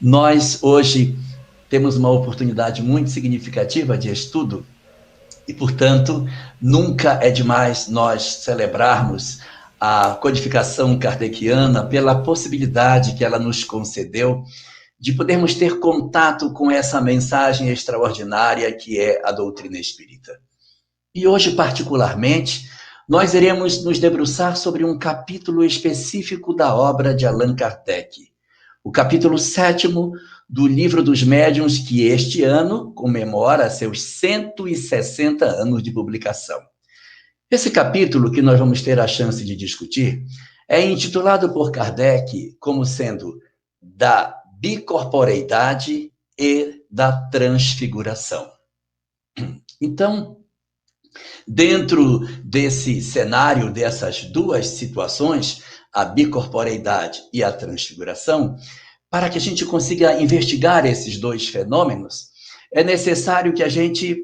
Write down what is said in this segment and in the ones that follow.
Nós, hoje, temos uma oportunidade muito significativa de estudo e, portanto, nunca é demais nós celebrarmos a codificação kardeciana pela possibilidade que ela nos concedeu de podermos ter contato com essa mensagem extraordinária que é a doutrina espírita. E hoje, particularmente, nós iremos nos debruçar sobre um capítulo específico da obra de Allan Kardec, o capítulo 7º do Livro dos Médiuns, que este ano comemora seus 160 anos de publicação. Esse capítulo, que nós vamos ter a chance de discutir, é intitulado por Kardec como sendo da bicorporeidade e da transfiguração. Então, dentro desse cenário, dessas duas situações, a bicorporeidade e a transfiguração, para que a gente consiga investigar esses dois fenômenos, é necessário que a gente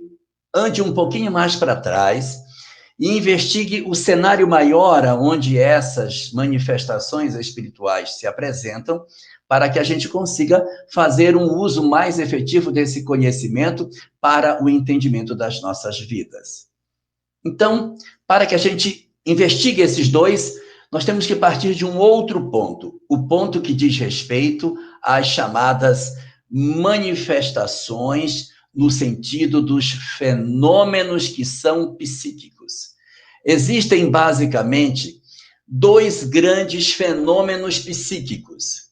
ande um pouquinho mais para trás e investigue o cenário maior onde essas manifestações espirituais se apresentam, para que a gente consiga fazer um uso mais efetivo desse conhecimento para o entendimento das nossas vidas. Então, para que a gente investigue esses dois, nós temos que partir de um outro ponto, o ponto que diz respeito às chamadas manifestações no sentido dos fenômenos que são psíquicos. Existem, basicamente, dois grandes fenômenos psíquicos.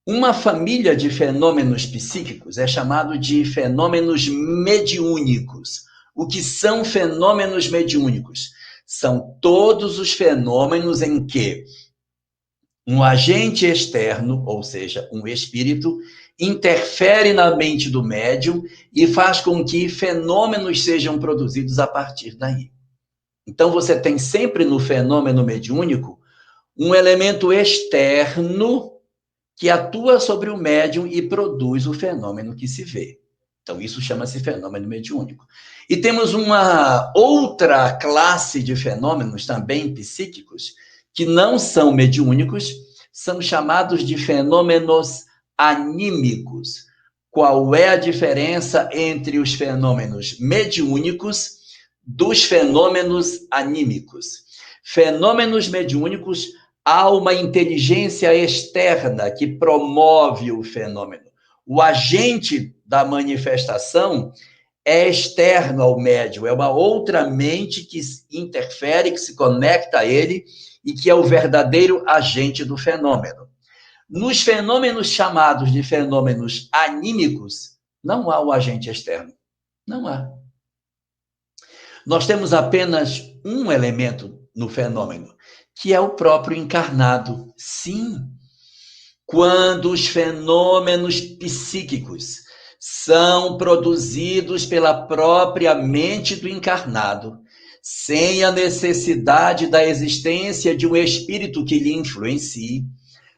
Uma família de fenômenos psíquicos é chamado de fenômenos mediúnicos. O que são fenômenos mediúnicos? São todos os fenômenos em que um agente externo, ou seja, um espírito, interfere na mente do médium e faz com que fenômenos sejam produzidos a partir daí. Então, você tem sempre no fenômeno mediúnico um elemento externo que atua sobre o médium e produz o fenômeno que se vê. Então, isso chama-se fenômeno mediúnico. E temos uma outra classe de fenômenos também psíquicos, que não são mediúnicos, são chamados de fenômenos anímicos. Qual é a diferença entre os fenômenos mediúnicos dos fenômenos anímicos? Fenômenos mediúnicos, há uma inteligência externa que promove o fenômeno. O agente da manifestação é externo ao médium, é uma outra mente que interfere, que se conecta a ele e que é o verdadeiro agente do fenômeno. Nos fenômenos chamados de fenômenos anímicos, não há o agente externo. Não há. Nós temos apenas um elemento no fenômeno, que é o próprio encarnado. Sim. Quando os fenômenos psíquicos são produzidos pela própria mente do encarnado, sem a necessidade da existência de um espírito que lhe influencie,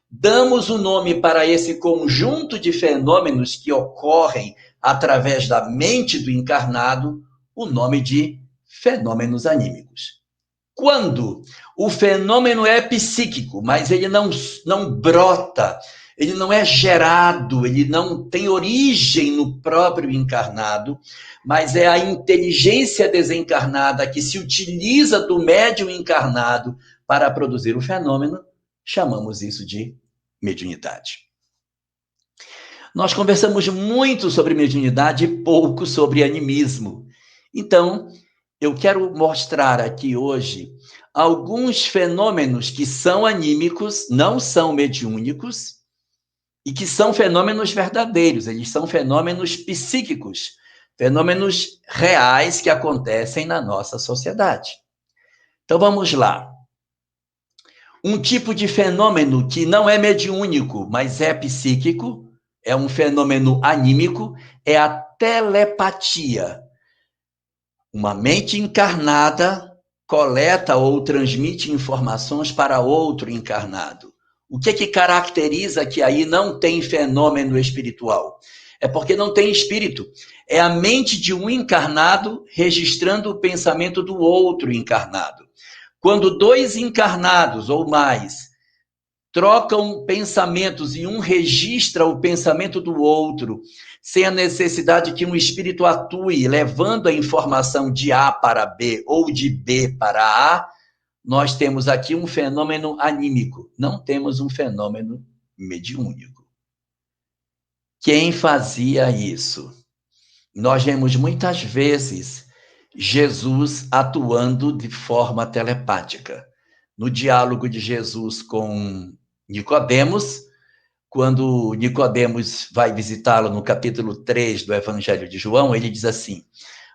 damos o nome para esse conjunto de fenômenos que ocorrem através da mente do encarnado, o nome de fenômenos anímicos. Quando o fenômeno é psíquico, mas ele não brota, ele não é gerado, ele não tem origem no próprio encarnado, mas é a inteligência desencarnada que se utiliza do médium encarnado para produzir o fenômeno, chamamos isso de mediunidade. Nós conversamos muito sobre mediunidade e pouco sobre animismo. Então, eu quero mostrar aqui hoje alguns fenômenos que são anímicos, não são mediúnicos, e que são fenômenos verdadeiros, eles são fenômenos psíquicos, fenômenos reais que acontecem na nossa sociedade. Então, vamos lá. Um tipo de fenômeno que não é mediúnico, mas é psíquico, é um fenômeno anímico, é a telepatia. Uma mente encarnada coleta ou transmite informações para outro encarnado. O que caracteriza que aí não tem fenômeno espiritual? É porque não tem espírito. É a mente de um encarnado registrando o pensamento do outro encarnado. Quando dois encarnados ou mais trocam pensamentos e um registra o pensamento do outro, sem a necessidade que um espírito atue, levando a informação de A para B ou de B para A, nós temos aqui um fenômeno anímico, não temos um fenômeno mediúnico. Quem fazia isso? Nós vemos muitas vezes Jesus atuando de forma telepática. No diálogo de Jesus com Nicodemos, quando Nicodemos vai visitá-lo no capítulo 3 do Evangelho de João, ele diz assim: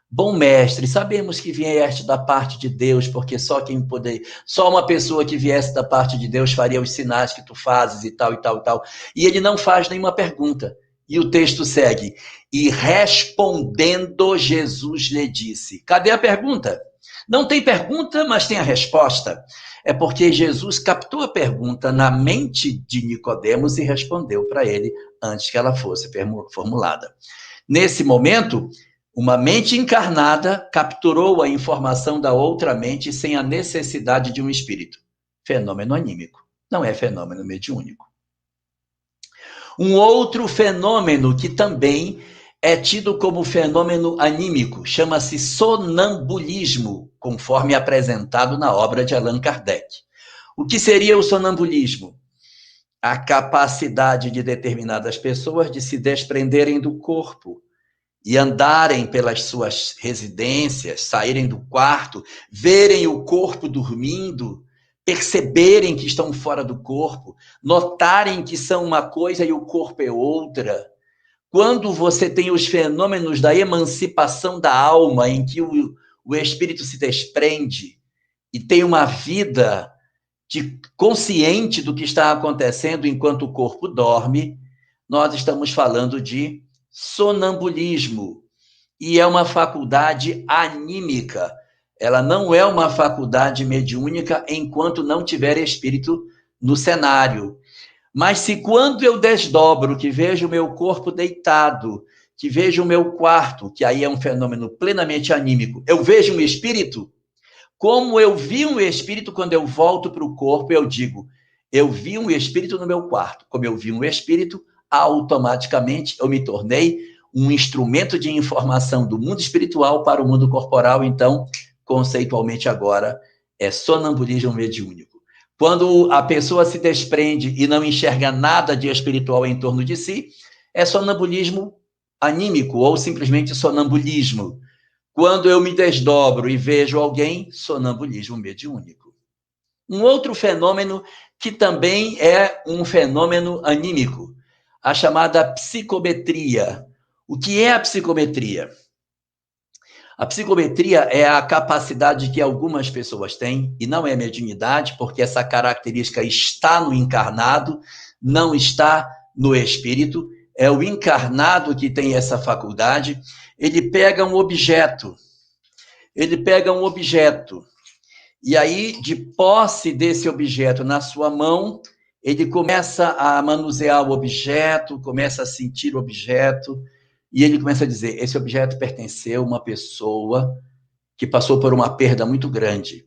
bom mestre, sabemos que vieste da parte de Deus, porque só uma pessoa que viesse da parte de Deus faria os sinais que tu fazes e tal, e tal, e tal. E ele não faz nenhuma pergunta. E o texto segue: e respondendo, Jesus lhe disse. Cadê a pergunta? Não tem pergunta, mas tem a resposta. É porque Jesus captou a pergunta na mente de Nicodemos e respondeu para ele antes que ela fosse formulada. Nesse momento, uma mente encarnada capturou a informação da outra mente sem a necessidade de um espírito. Fenômeno anímico, não é fenômeno mediúnico. Um outro fenômeno que também é tido como fenômeno anímico chama-se sonambulismo, conforme apresentado na obra de Allan Kardec. O que seria o sonambulismo? A capacidade de determinadas pessoas de se desprenderem do corpo e andarem pelas suas residências, saírem do quarto, verem o corpo dormindo, perceberem que estão fora do corpo, notarem que são uma coisa e o corpo é outra. Quando você tem os fenômenos da emancipação da alma, em que o espírito se desprende e tem uma vida consciente do que está acontecendo enquanto o corpo dorme, nós estamos falando de sonambulismo. E é uma faculdade anímica. Ela não é uma faculdade mediúnica enquanto não tiver espírito no cenário. Mas se quando eu desdobro, que vejo o meu corpo deitado, que vejo o meu quarto, que aí é um fenômeno plenamente anímico, eu vejo um espírito, como eu vi um espírito quando eu volto para o corpo, eu digo, eu vi um espírito no meu quarto. Como eu vi um espírito, automaticamente eu me tornei um instrumento de informação do mundo espiritual para o mundo corporal, então, conceitualmente agora, é sonambulismo mediúnico. Quando a pessoa se desprende e não enxerga nada de espiritual em torno de si, é sonambulismo anímico ou simplesmente sonambulismo. Quando eu me desdobro e vejo alguém, sonambulismo mediúnico. Um outro fenômeno que também é um fenômeno anímico, a chamada psicometria. O que é a psicometria? A psicometria é a capacidade que algumas pessoas têm, e não é mediunidade, porque essa característica está no encarnado, não está no espírito. É o encarnado que tem essa faculdade. Ele pega um objeto, e aí, de posse desse objeto na sua mão, ele começa a manusear o objeto, começa a sentir o objeto, e ele começa a dizer, esse objeto pertenceu a uma pessoa que passou por uma perda muito grande.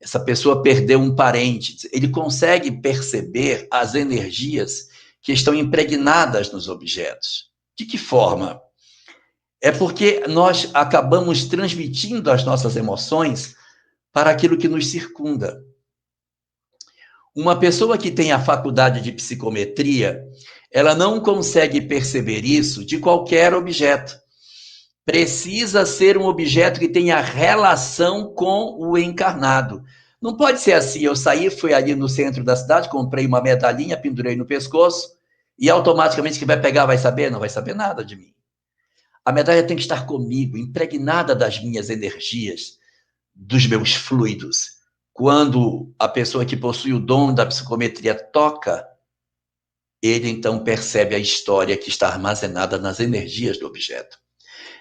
Essa pessoa perdeu um parente. Ele consegue perceber as energias que estão impregnadas nos objetos. De que forma? É porque nós acabamos transmitindo as nossas emoções para aquilo que nos circunda. Uma pessoa que tem a faculdade de psicometria, ela não consegue perceber isso de qualquer objeto. Precisa ser um objeto que tenha relação com o encarnado. Não pode ser assim, eu saí, fui ali no centro da cidade, comprei uma medalhinha, pendurei no pescoço, e automaticamente quem vai pegar vai saber? Não vai saber nada de mim. A medalha tem que estar comigo, impregnada das minhas energias, dos meus fluidos. Quando a pessoa que possui o dom da psicometria toca, ele então percebe a história que está armazenada nas energias do objeto.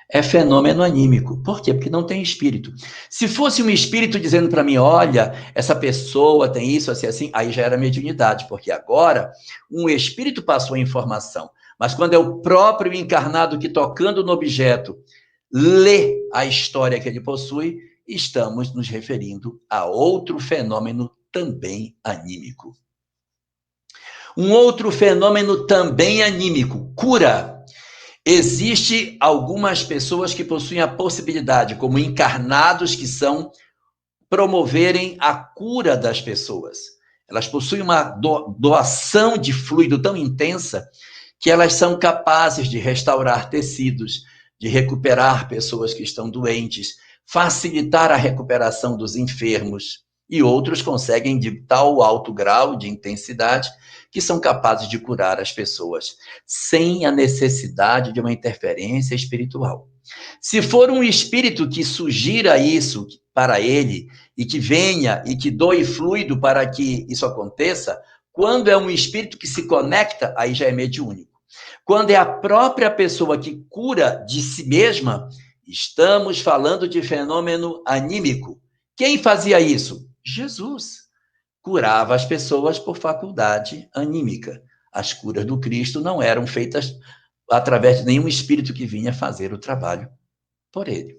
É fenômeno anímico. Por quê? Porque não tem espírito. Se fosse um espírito dizendo para mim, olha, essa pessoa tem isso, assim, aí já era mediunidade, porque agora um espírito passou a informação. Mas quando é o próprio encarnado que, tocando no objeto, lê a história que ele possui, estamos nos referindo a outro fenômeno também anímico. Um outro fenômeno também anímico, cura. Existe algumas pessoas que possuem a possibilidade, como encarnados, que são promoverem a cura das pessoas. Elas possuem uma doação de fluido tão intensa que elas são capazes de restaurar tecidos, de recuperar pessoas que estão doentes, facilitar a recuperação dos enfermos. E outros conseguem de tal alto grau de intensidade que são capazes de curar as pessoas, sem a necessidade de uma interferência espiritual. Se for um espírito que sugira isso para ele, e que venha e que doe fluido para que isso aconteça, quando é um espírito que se conecta, aí já é mediúnico. Quando é a própria pessoa que cura de si mesma, estamos falando de fenômeno anímico. Quem fazia isso? Jesus. Curava as pessoas por faculdade anímica. As curas do Cristo não eram feitas através de nenhum espírito que vinha fazer o trabalho por ele.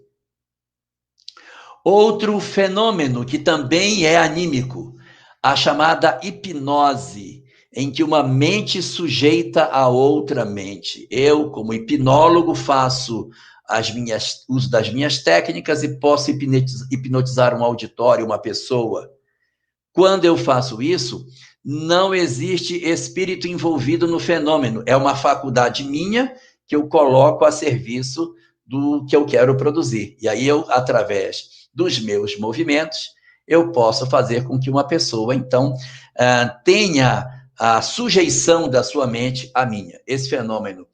Outro fenômeno que também é anímico, a chamada hipnose, em que uma mente sujeita a outra mente. Eu, como hipnólogo, faço uso das minhas técnicas e posso hipnotizar um auditório, uma pessoa. Quando eu faço isso, não existe espírito envolvido no fenômeno. É uma faculdade minha que eu coloco a serviço do que eu quero produzir. E aí eu, através dos meus movimentos, eu posso fazer com que uma pessoa, então, tenha a sujeição da sua mente à minha. Esse fenômeno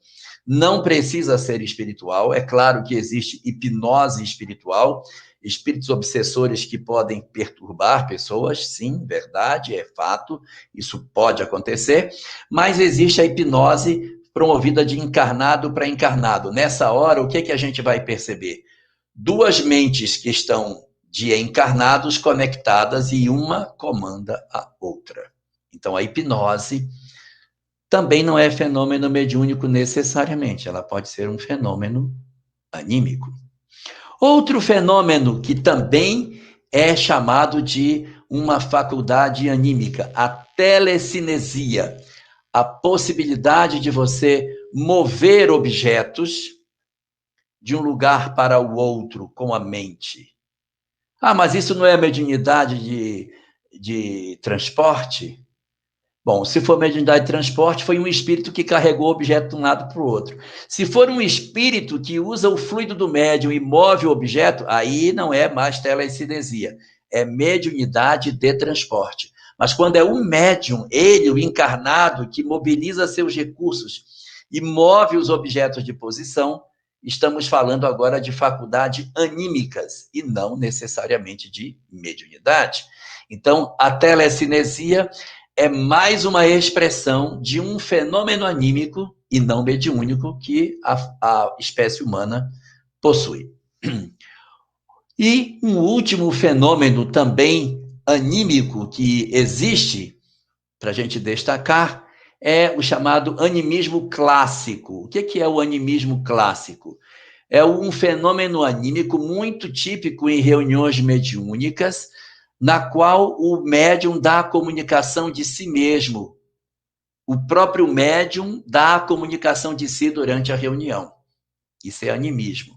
não precisa ser espiritual. É claro que existe hipnose espiritual, espíritos obsessores que podem perturbar pessoas, sim, verdade, é fato, isso pode acontecer, mas existe a hipnose promovida de encarnado para encarnado. Nessa hora, o que a gente vai perceber? Duas mentes que estão de encarnados conectadas e uma comanda a outra. Então, a hipnose também não é fenômeno mediúnico necessariamente, ela pode ser um fenômeno anímico. Outro fenômeno que também é chamado de uma faculdade anímica, a telecinesia, a possibilidade de você mover objetos de um lugar para o outro com a mente. Ah, mas isso não é mediunidade de transporte? Bom, se for mediunidade de transporte, foi um espírito que carregou o objeto de um lado para o outro. Se for um espírito que usa o fluido do médium e move o objeto, aí não é mais telecinesia, é mediunidade de transporte. Mas quando é um médium, ele, o encarnado, que mobiliza seus recursos e move os objetos de posição, estamos falando agora de faculdades anímicas e não necessariamente de mediunidade. Então, a telecinesia é mais uma expressão de um fenômeno anímico e não mediúnico que a espécie humana possui. E um último fenômeno também anímico que existe, para a gente destacar, é o chamado animismo clássico. O que é o animismo clássico? É um fenômeno anímico muito típico em reuniões mediúnicas, na qual o médium dá a comunicação de si mesmo. O próprio médium dá a comunicação de si durante a reunião. Isso é animismo.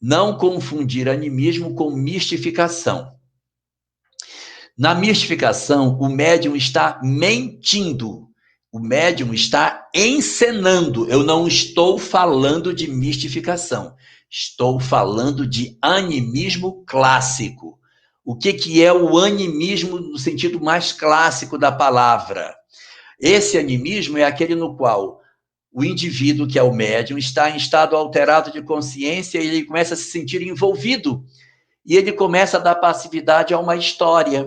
Não confundir animismo com mistificação. Na mistificação, o médium está mentindo. O médium está encenando. Eu não estou falando de mistificação. Estou falando de animismo clássico. O que é o animismo no sentido mais clássico da palavra? Esse animismo é aquele no qual o indivíduo, que é o médium, está em estado alterado de consciência e ele começa a se sentir envolvido. E ele começa a dar passividade a uma história.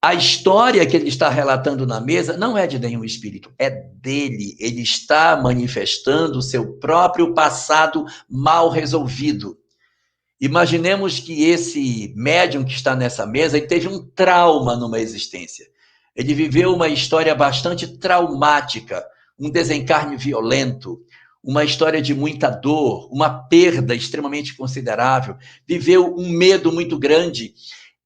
A história que ele está relatando na mesa não é de nenhum espírito, é dele. Ele está manifestando o seu próprio passado mal resolvido. Imaginemos que esse médium que está nessa mesa, ele teve um trauma numa existência. Ele viveu uma história bastante traumática, um desencarne violento, uma história de muita dor, uma perda extremamente considerável, viveu um medo muito grande.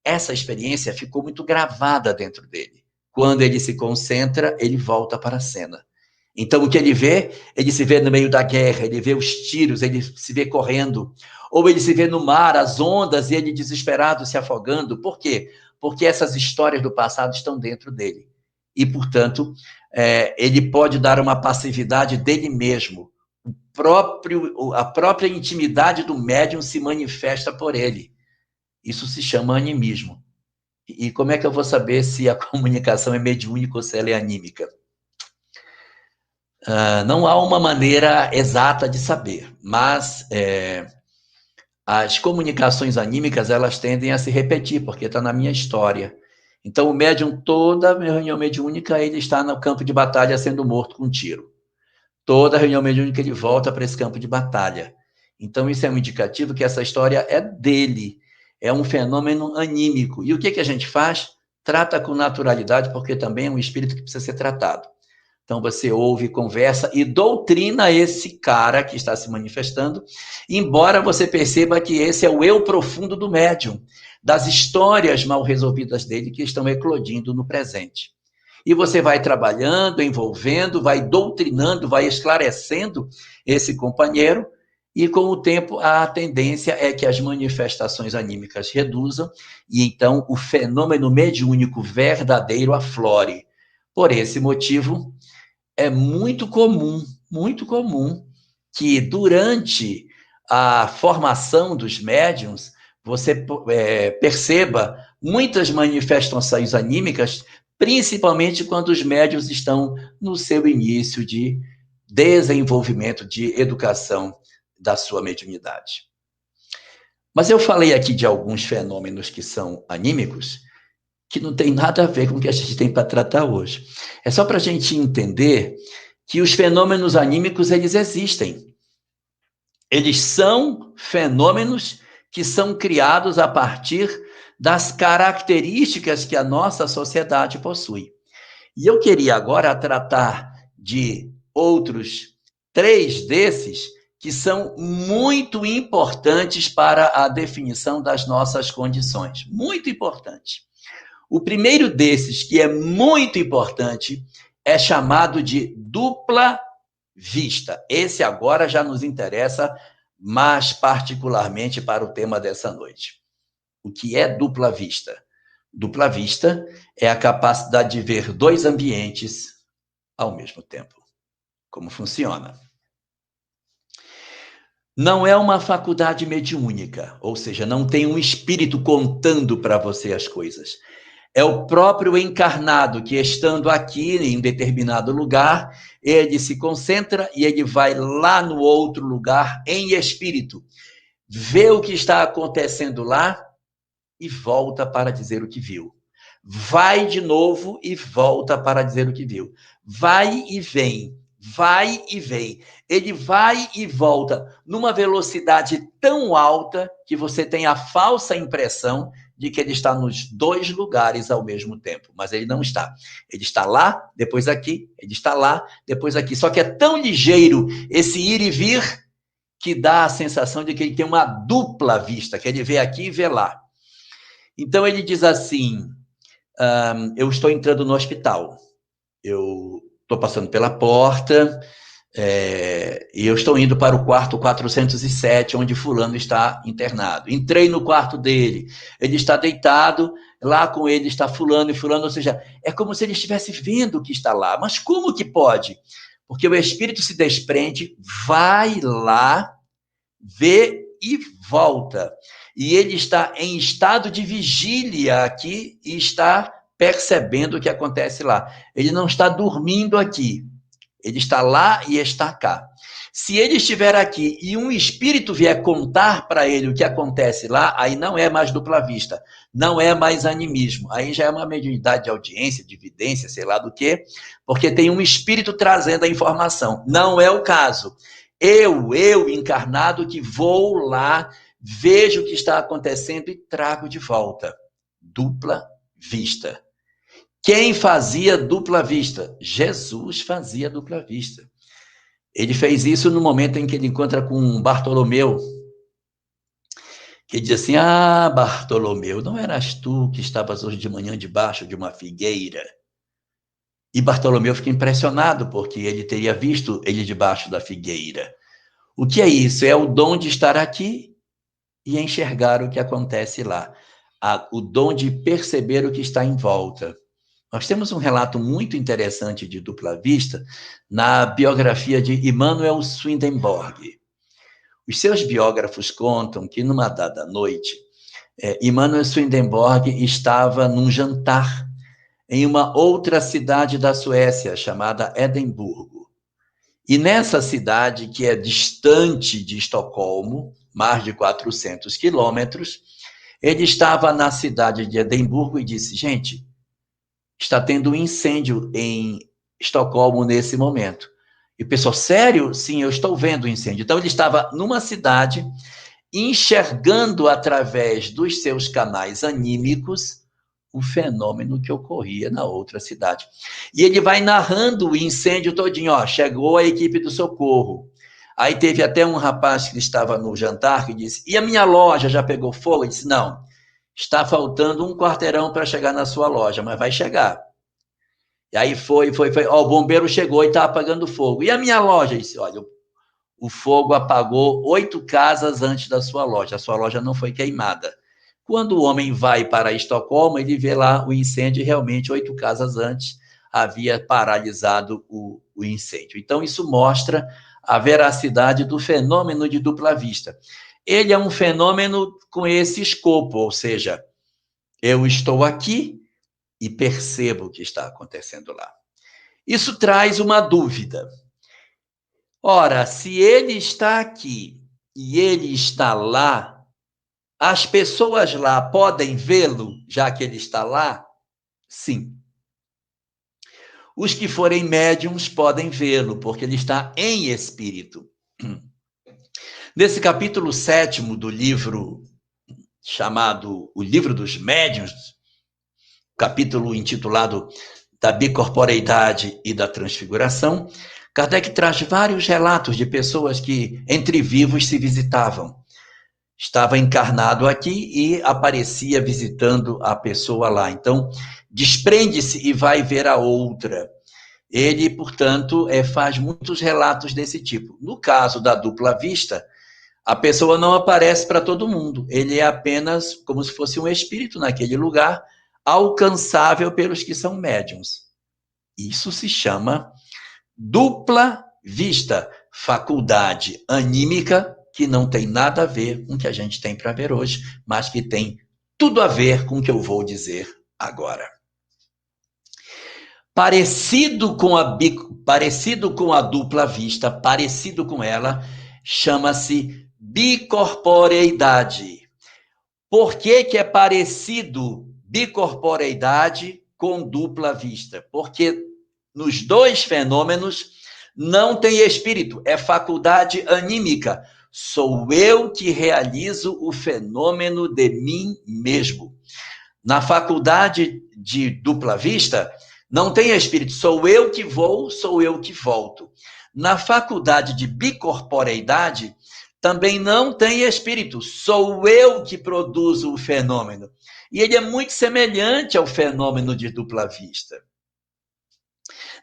Essa experiência ficou muito gravada dentro dele. Quando ele se concentra, ele volta para a cena. Então, o que ele vê? Ele se vê no meio da guerra, ele vê os tiros, ele se vê correndo. Ou ele se vê no mar, as ondas, e ele desesperado se afogando. Por quê? Porque essas histórias do passado estão dentro dele. E, portanto, ele pode dar uma passividade dele mesmo. A própria intimidade do médium se manifesta por ele. Isso se chama animismo. E como é que eu vou saber se a comunicação é mediúnica ou se ela é anímica? Não há uma maneira exata de saber, mas as comunicações anímicas, elas tendem a se repetir, porque está na minha história. Então, o médium, toda reunião mediúnica, ele está no campo de batalha sendo morto com um tiro. Toda reunião mediúnica, ele volta para esse campo de batalha. Então, isso é um indicativo que essa história é dele, é um fenômeno anímico. E o que a gente faz? Trata com naturalidade, porque também é um espírito que precisa ser tratado. Então, você ouve, conversa e doutrina esse cara que está se manifestando, embora você perceba que esse é o eu profundo do médium, das histórias mal resolvidas dele que estão eclodindo no presente. E você vai trabalhando, envolvendo, vai doutrinando, vai esclarecendo esse companheiro, e com o tempo a tendência é que as manifestações anímicas reduzam, e então o fenômeno mediúnico verdadeiro aflore. Por esse motivo, é muito comum que durante a formação dos médiuns, você perceba muitas manifestações anímicas, principalmente quando os médiuns estão no seu início de desenvolvimento, de educação da sua mediunidade. Mas eu falei aqui de alguns fenômenos que são anímicos, que não tem nada a ver com o que a gente tem para tratar hoje. É só para a gente entender que os fenômenos anímicos, eles existem. Eles são fenômenos que são criados a partir das características que a nossa sociedade possui. E eu queria agora tratar de outros 3 desses que são muito importantes para a definição das nossas condições. Muito importante. O primeiro desses, que é muito importante, é chamado de dupla vista. Esse agora já nos interessa mais particularmente para o tema dessa noite. O que é dupla vista? Dupla vista é a capacidade de ver 2 ambientes ao mesmo tempo. Como funciona? Não é uma faculdade mediúnica, ou seja, não tem um espírito contando para você as coisas. É o próprio encarnado que, estando aqui em determinado lugar, ele se concentra e ele vai lá no outro lugar em espírito, vê o que está acontecendo lá e volta para dizer o que viu. Vai de novo e volta para dizer o que viu. Vai e vem, vai e vem. Ele vai e volta numa velocidade tão alta que você tem a falsa impressão de que ele está nos 2 lugares ao mesmo tempo, mas ele não está. Ele está lá, depois aqui, ele está lá, depois aqui. Só que é tão ligeiro esse ir e vir que dá a sensação de que ele tem uma dupla vista, que ele vê aqui e vê lá. Então ele diz assim, eu estou entrando no hospital, eu estou passando pela porta, e eu estou indo para o quarto 407, onde fulano está internado. Entrei no quarto dele, ele está deitado, lá com ele está fulano e fulano, ou seja, é como se ele estivesse vendo o que está lá. Mas como que pode? Porque o espírito se desprende, vai lá, vê e volta. E ele está em estado de vigília aqui e está percebendo o que acontece lá. Ele não está dormindo aqui. Ele está lá e está cá. Se ele estiver aqui e um espírito vier contar para ele o que acontece lá, aí não é mais dupla vista, não é mais animismo, aí já é uma mediunidade de audiência, de vidência, sei lá do que, porque tem um espírito trazendo a informação. Não é o caso. Eu encarnado que vou lá, vejo o que está acontecendo e trago de volta. Dupla vista. Quem fazia dupla vista? Jesus fazia dupla vista. Ele fez isso no momento em que ele encontra com Bartolomeu, que diz assim, Bartolomeu, não eras tu que estavas hoje de manhã debaixo de uma figueira? E Bartolomeu fica impressionado, porque ele teria visto ele debaixo da figueira. O que é isso? É o dom de estar aqui e enxergar o que acontece lá. O dom de perceber o que está em volta. Nós temos um relato muito interessante de dupla vista na biografia de Emanuel Swedenborg. Os seus biógrafos contam que, numa dada noite, Emanuel Swedenborg estava num jantar em uma outra cidade da Suécia, chamada Edimburgo. E nessa cidade, que é distante de Estocolmo, mais de 400 quilômetros, ele estava na cidade de Edimburgo e disse: gente, está tendo um incêndio em Estocolmo nesse momento. E o pessoal: sério? Sim, eu estou vendo o incêndio. Então ele estava numa cidade, enxergando através dos seus canais anímicos o fenômeno que ocorria na outra cidade. E ele vai narrando o incêndio todinho. Ó, chegou a equipe do socorro. Aí teve até um rapaz que estava no jantar que disse: e a minha loja já pegou fogo? Ele disse: não, está faltando um quarteirão para chegar na sua loja, mas vai chegar. E aí foi. Ó, o bombeiro chegou e está apagando fogo. E a minha loja? Ele disse: olha, o fogo apagou 8 casas antes da sua loja. A sua loja não foi queimada. Quando o homem vai para Estocolmo, ele vê lá o incêndio e realmente 8 casas antes havia paralisado o incêndio. Então, isso mostra a veracidade do fenômeno de dupla vista. Ele é um fenômeno com esse escopo, ou seja, eu estou aqui e percebo o que está acontecendo lá. Isso traz uma dúvida. Ora, se ele está aqui e ele está lá, as pessoas lá podem vê-lo, já que ele está lá? Sim. Os que forem médiums podem vê-lo, porque ele está em espírito. Nesse capítulo 7º do livro chamado O Livro dos Médiuns, capítulo intitulado Da Bicorporeidade e da Transfiguração, Kardec traz vários relatos de pessoas que, entre vivos, se visitavam. Estava encarnado aqui e aparecia visitando a pessoa lá. Então, desprende-se e vai ver a outra. Ele, portanto, faz muitos relatos desse tipo. No caso da dupla vista, a pessoa não aparece para todo mundo. Ele é apenas como se fosse um espírito naquele lugar, alcançável pelos que são médiuns. Isso se chama dupla vista, faculdade anímica que não tem nada a ver com o que a gente tem para ver hoje, mas que tem tudo a ver com o que eu vou dizer agora. Parecido com a dupla vista, parecido com ela, chama-se bicorporeidade. Por que é parecido bicorporeidade com dupla vista? Porque nos dois fenômenos não tem espírito, é faculdade anímica. Sou eu que realizo o fenômeno de mim mesmo. Na faculdade de dupla vista, não tem espírito, sou eu que vou, sou eu que volto. Na faculdade de bicorporeidade, também não tem espírito, sou eu que produzo o fenômeno. E ele é muito semelhante ao fenômeno de dupla vista.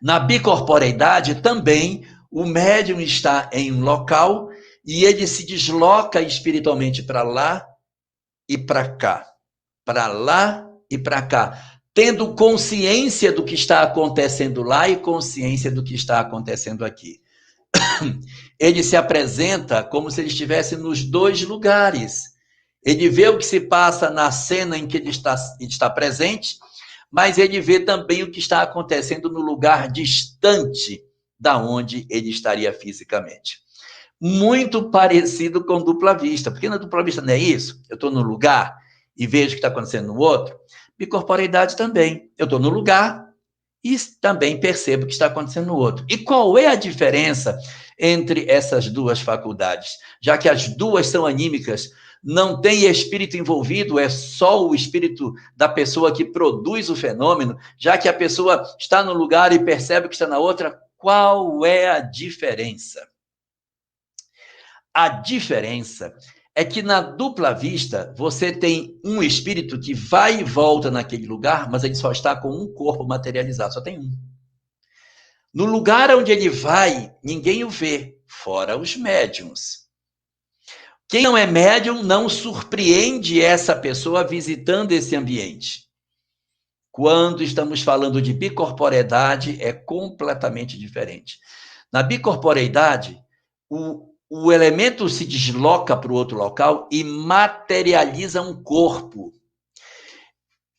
Na bicorporeidade, também, o médium está em um local e ele se desloca espiritualmente para lá e para cá. Para lá e para cá. Tendo consciência do que está acontecendo lá e consciência do que está acontecendo aqui. Ele se apresenta como se ele estivesse nos dois lugares. Ele vê o que se passa na cena em que ele está presente, mas ele vê também o que está acontecendo no lugar distante da onde ele estaria fisicamente. Muito parecido com dupla vista, porque na dupla vista não é isso? Eu estou no lugar e vejo o que está acontecendo no outro. Bicorporeidade também. Eu estou no lugar e também percebo o que está acontecendo no outro. E qual é a diferença entre essas duas faculdades? Já que as duas são anímicas, não tem espírito envolvido, é só o espírito da pessoa que produz o fenômeno, já que a pessoa está no lugar e percebe que está na outra, qual é a diferença? A diferença é que na dupla vista, você tem um espírito que vai e volta naquele lugar, mas ele só está com um corpo materializado, só tem um. No lugar onde ele vai, ninguém o vê, fora os médiuns. Quem não é médium não surpreende essa pessoa visitando esse ambiente. Quando estamos falando de bicorporeidade, é completamente diferente. Na bicorporeidade, o elemento se desloca para o outro local e materializa um corpo.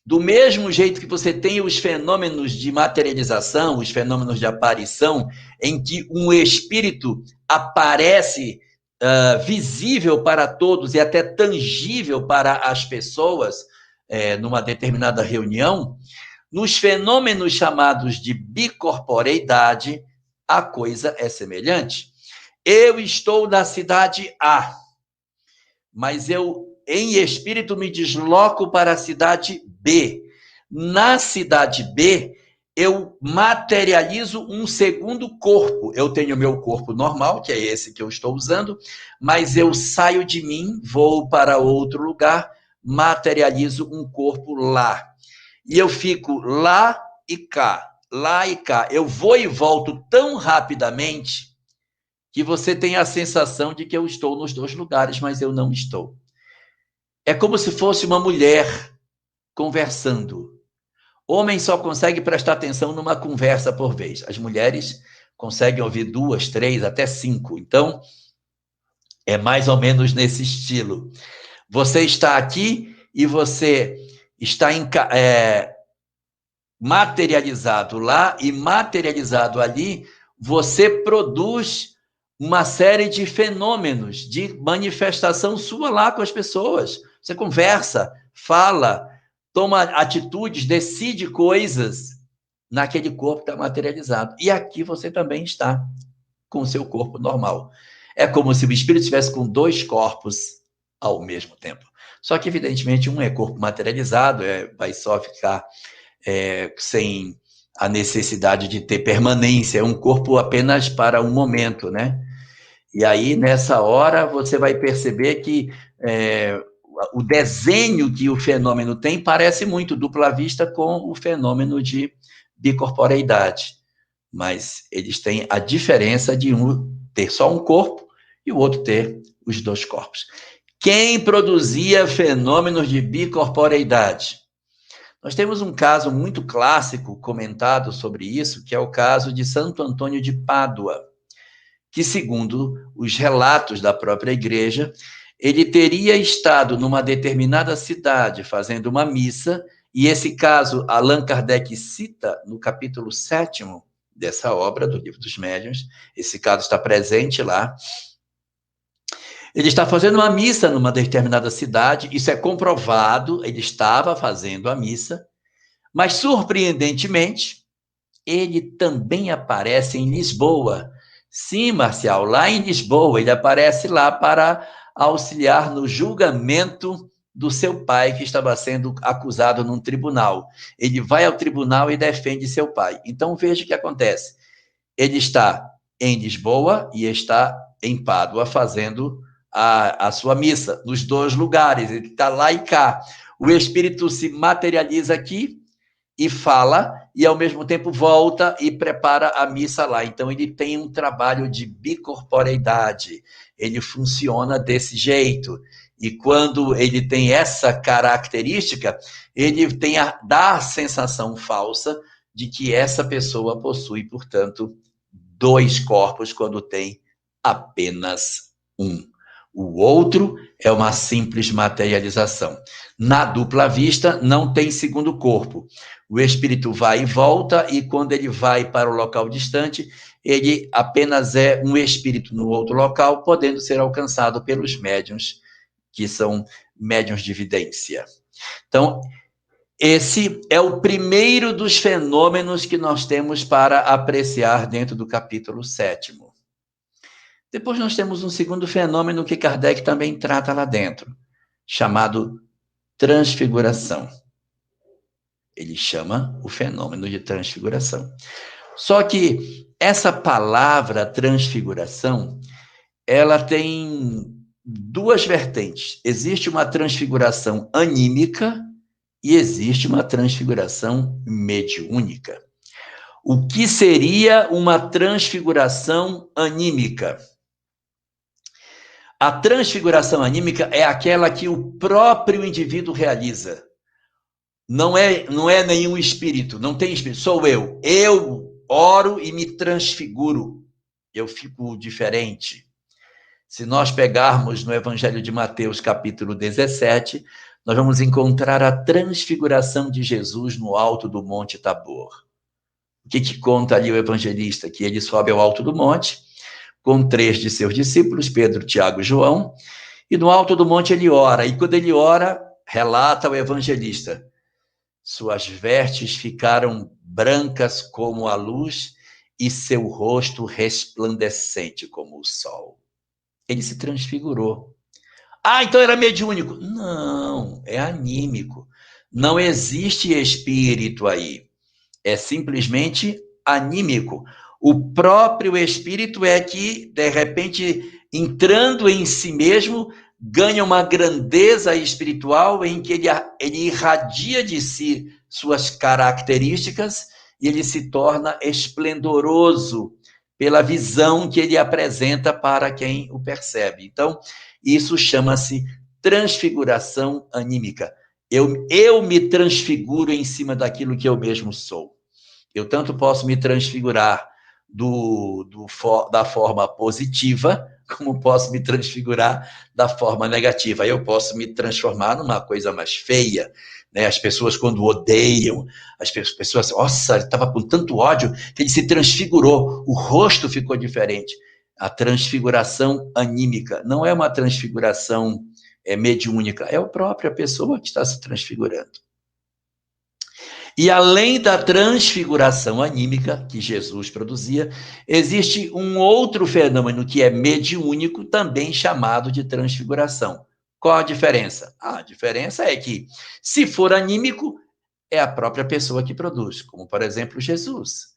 Do mesmo jeito que você tem os fenômenos de materialização, os fenômenos de aparição, em que um espírito aparece visível para todos e até tangível para as pessoas numa determinada reunião, nos fenômenos chamados de bicorporeidade, a coisa é semelhante. Eu estou na cidade A, mas eu, em espírito, me desloco para a cidade B. Na cidade B, eu materializo um segundo corpo. Eu tenho meu corpo normal, que é esse que eu estou usando, mas eu saio de mim, vou para outro lugar, materializo um corpo lá. E eu fico lá e cá, lá e cá. Eu vou e volto tão rapidamente que você tem a sensação de que eu estou nos dois lugares, mas eu não estou. É como se fosse uma mulher conversando. Homem só consegue prestar atenção numa conversa por vez. As mulheres conseguem ouvir 2, 3, até 5. Então, é mais ou menos nesse estilo. Você está aqui e você está materializado lá e materializado ali, você produz uma série de fenômenos de manifestação sua lá com as pessoas. Você conversa, fala, toma atitudes, decide coisas naquele corpo que está materializado. E aqui você também está com o seu corpo normal. É como se o espírito estivesse com 2 corpos ao mesmo tempo. Só que, evidentemente, um é corpo materializado, vai só ficar sem a necessidade de ter permanência, é um corpo apenas para um momento, né? E aí, nessa hora, você vai perceber que o desenho que o fenômeno tem parece muito dupla vista com o fenômeno de bicorporeidade. Mas eles têm a diferença de um ter só um corpo e o outro ter os 2 corpos. Quem produzia fenômenos de bicorporeidade? Nós temos um caso muito clássico comentado sobre isso, que é o caso de Santo Antônio de Pádua, que, segundo os relatos da própria igreja, ele teria estado numa determinada cidade fazendo uma missa, e esse caso Allan Kardec cita no capítulo 7º dessa obra, do Livro dos Médiuns, esse caso está presente lá. Ele está fazendo uma missa numa determinada cidade, isso é comprovado, ele estava fazendo a missa, mas, surpreendentemente, ele também aparece em Lisboa. Sim, Marcial, lá em Lisboa, ele aparece lá para auxiliar no julgamento do seu pai, que estava sendo acusado num tribunal. Ele vai ao tribunal e defende seu pai. Então, veja o que acontece. Ele está em Lisboa e está em Pádua fazendo a sua missa, nos 2 lugares. Ele está lá e cá. O espírito se materializa aqui e fala, e ao mesmo tempo volta e prepara a missa lá. Então, ele tem um trabalho de bicorporeidade. Ele funciona desse jeito. E quando ele tem essa característica, ele dá a sensação falsa de que essa pessoa possui, portanto, 2 corpos, quando tem apenas um. O outro é uma simples materialização. Na dupla vista, não tem segundo corpo. O espírito vai e volta, e quando ele vai para o local distante, ele apenas é um espírito no outro local, podendo ser alcançado pelos médiuns, que são médiuns de vidência. Então, esse é o primeiro dos fenômenos que nós temos para apreciar dentro do capítulo 7º. Depois nós temos um segundo fenômeno que Kardec também trata lá dentro, chamado transfiguração. Ele chama o fenômeno de transfiguração. Só que essa palavra transfiguração, ela tem 2 vertentes. Existe uma transfiguração anímica e existe uma transfiguração mediúnica. O que seria uma transfiguração anímica? A transfiguração anímica é aquela que o próprio indivíduo realiza. Não é nenhum espírito, não tem espírito, sou eu. Eu oro e me transfiguro. Eu fico diferente. Se nós pegarmos no Evangelho de Mateus, capítulo 17, nós vamos encontrar a transfiguração de Jesus no alto do Monte Tabor. O que conta ali o evangelista? Que ele sobe ao alto do monte, com 3 de seus discípulos, Pedro, Tiago e João, e no alto do monte ele ora. E quando ele ora, relata o evangelista, suas vestes ficaram brancas como a luz e seu rosto resplandecente como o sol. Ele se transfigurou. Ah, então era mediúnico. Não, é anímico. Não existe espírito aí. É simplesmente anímico. O próprio espírito é que, de repente, entrando em si mesmo, ganha uma grandeza espiritual em que ele irradia de si suas características e ele se torna esplendoroso pela visão que ele apresenta para quem o percebe. Então, isso chama-se transfiguração anímica. Eu me transfiguro em cima daquilo que eu mesmo sou. Eu tanto posso me transfigurar da forma positiva, como posso me transfigurar da forma negativa. Eu posso me transformar numa coisa mais feia, né? As pessoas, quando odeiam, as pessoas, nossa, ele estava com tanto ódio que ele se transfigurou, o rosto ficou diferente. A transfiguração anímica não é uma transfiguração mediúnica, é a própria pessoa que está se transfigurando. E além da transfiguração anímica que Jesus produzia, existe um outro fenômeno que é mediúnico, também chamado de transfiguração. Qual a diferença? A diferença é que, se for anímico, é a própria pessoa que produz, como, por exemplo, Jesus.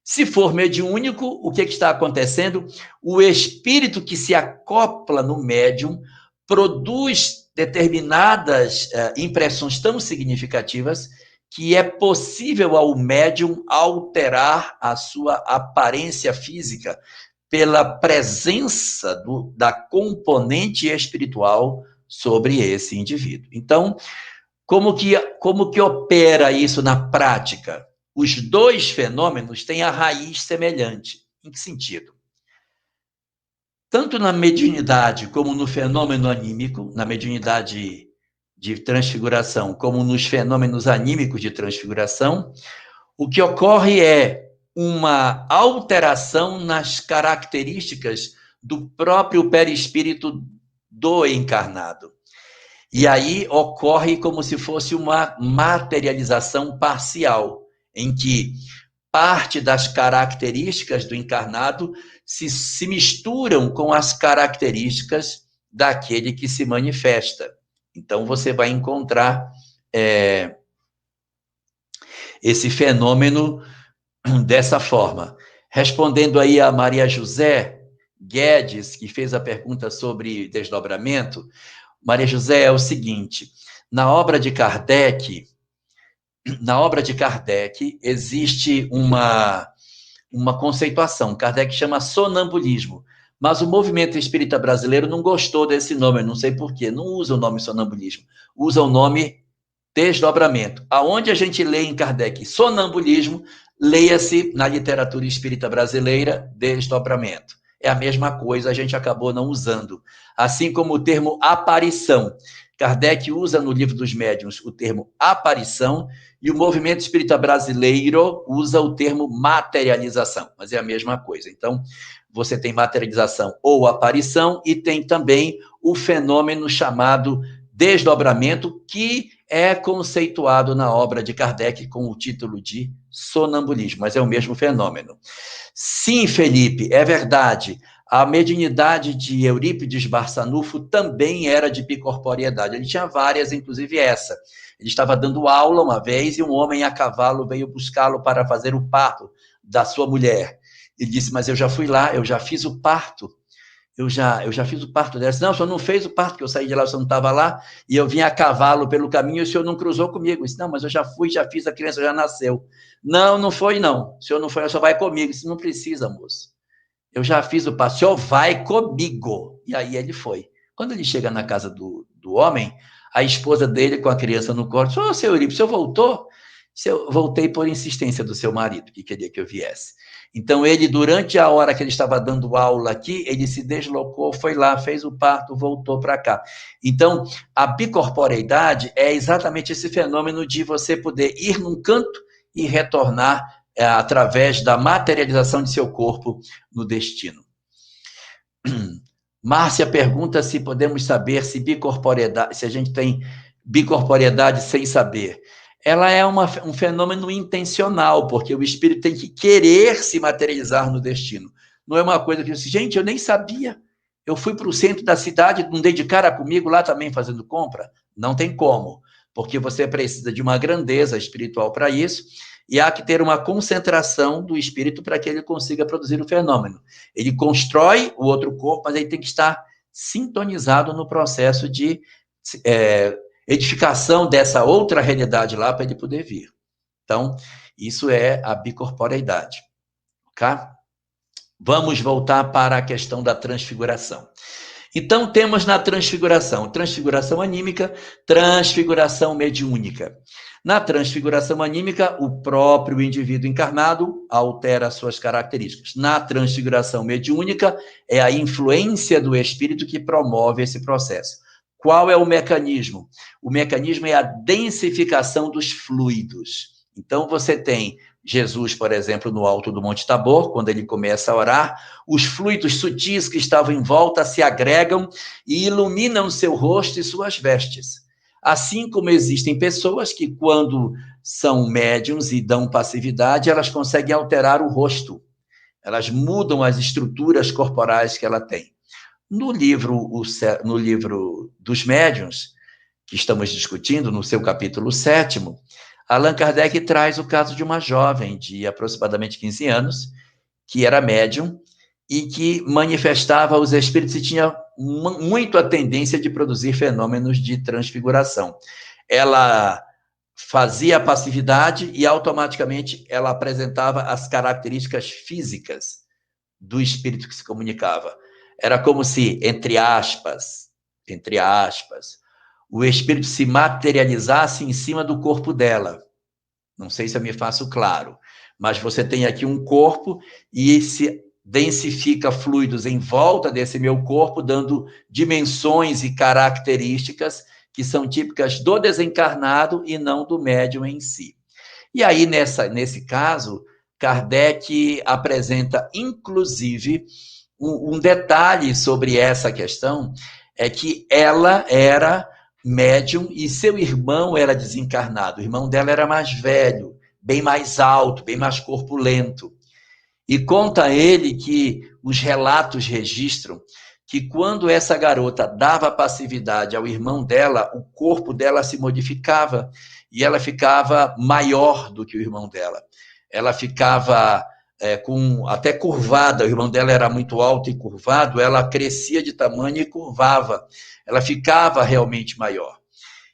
Se for mediúnico, o que está acontecendo? O espírito que se acopla no médium produz determinadas impressões tão significativas que é possível ao médium alterar a sua aparência física pela presença da componente espiritual sobre esse indivíduo. Então, como que opera isso na prática? Os dois fenômenos têm a raiz semelhante. Em que sentido? Tanto na mediunidade como no fenômeno anímico, na mediunidade de transfiguração, como nos fenômenos anímicos de transfiguração, o que ocorre é uma alteração nas características do próprio perispírito do encarnado. E aí ocorre como se fosse uma materialização parcial, em que parte das características do encarnado se misturam com as características daquele que se manifesta. Então, você vai encontrar esse fenômeno dessa forma. Respondendo aí a Maria José Guedes, que fez a pergunta sobre desdobramento, Maria José, é o seguinte, na obra de Kardec existe uma conceituação, Kardec chama sonambulismo, mas o movimento espírita brasileiro não gostou desse nome, não sei porquê, não usa o nome sonambulismo, usa o nome desdobramento. Aonde a gente lê em Kardec sonambulismo, leia-se na literatura espírita brasileira desdobramento. É a mesma coisa, a gente acabou não usando. Assim como o termo aparição. Kardec usa no Livro dos Médiuns o termo aparição e o movimento espírita brasileiro usa o termo materialização, mas é a mesma coisa. Então, você tem materialização ou aparição e tem também o fenômeno chamado desdobramento, que é conceituado na obra de Kardec com o título de sonambulismo, mas é o mesmo fenômeno. Sim, Felipe, é verdade. A mediunidade de Eurípides Barçanufo também era de bicorporeidade. Ele tinha várias, inclusive essa. Ele estava dando aula uma vez e um homem a cavalo veio buscá-lo para fazer o parto da sua mulher. Ele disse, mas eu já fui lá, eu já fiz o parto. eu já fiz o parto dela. Não, o senhor não fez o parto, que eu saí de lá, o senhor não estava lá, e eu vim a cavalo pelo caminho, e o senhor não cruzou comigo. Eu disse, não, mas eu já fui, já fiz, a criança já nasceu. Não, não foi, não. O senhor não foi, o senhor vai comigo. Eu disse, não precisa, moço. Eu já fiz o parto, o senhor vai comigo. E aí ele foi. Quando ele chega na casa do homem, a esposa dele com a criança no colo, disse, ô, seu Eurípides, o senhor voltou? Eu voltei por insistência do seu marido, que queria que eu viesse. Então, ele, durante a hora que ele estava dando aula aqui, ele se deslocou, foi lá, fez o parto, voltou para cá. Então, a bicorporeidade é exatamente esse fenômeno de você poder ir num canto e retornar através da materialização de seu corpo no destino. Márcia pergunta se podemos saber se bicorporeidade, se a gente tem bicorporeidade sem saber. Ela é um fenômeno intencional, porque o espírito tem que querer se materializar no destino. Não é uma coisa que eu disse, gente, eu nem sabia. Eu fui para o centro da cidade, não dei de cara comigo lá também fazendo compra. Não tem como, porque você precisa de uma grandeza espiritual para isso, e há que ter uma concentração do espírito para que ele consiga produzir o fenômeno. Ele constrói o outro corpo, mas ele tem que estar sintonizado no processo de edificação dessa outra realidade lá para ele poder vir. Então, isso é a bicorporeidade. Ok? Vamos voltar para a questão da transfiguração. Então, temos na transfiguração anímica, transfiguração mediúnica. Na transfiguração anímica, o próprio indivíduo encarnado altera suas características. Na transfiguração mediúnica, é a influência do espírito que promove esse processo. Qual é o mecanismo? O mecanismo é a densificação dos fluidos. Então, você tem Jesus, por exemplo, no alto do Monte Tabor, quando ele começa a orar, os fluidos sutis que estavam em volta se agregam e iluminam seu rosto e suas vestes. Assim como existem pessoas que, quando são médiums e dão passividade, elas conseguem alterar o rosto. Elas mudam as estruturas corporais que ela tem. No livro dos médiuns, que estamos discutindo, no seu capítulo 7º, Allan Kardec traz o caso de uma jovem de aproximadamente 15 anos, que era médium e que manifestava os espíritos e tinha muito a tendência de produzir fenômenos de transfiguração. Ela fazia a passividade e automaticamente ela apresentava as características físicas do espírito que se comunicava. Era como se, entre aspas, o espírito se materializasse em cima do corpo dela. Não sei se eu me faço claro, mas você tem aqui um corpo e se densifica fluidos em volta desse meu corpo, dando dimensões e características que são típicas do desencarnado e não do médium em si. E aí, nesse caso, Kardec apresenta, inclusive, um detalhe sobre essa questão, é que ela era médium e seu irmão era desencarnado. O irmão dela era mais velho, bem mais alto, bem mais corpulento. E conta ele que os relatos registram que quando essa garota dava passividade ao irmão dela, o corpo dela se modificava e ela ficava maior do que o irmão dela. Ela ficava até curvada, o irmão dela era muito alto e curvado, ela crescia de tamanho e curvava. Ela ficava realmente maior.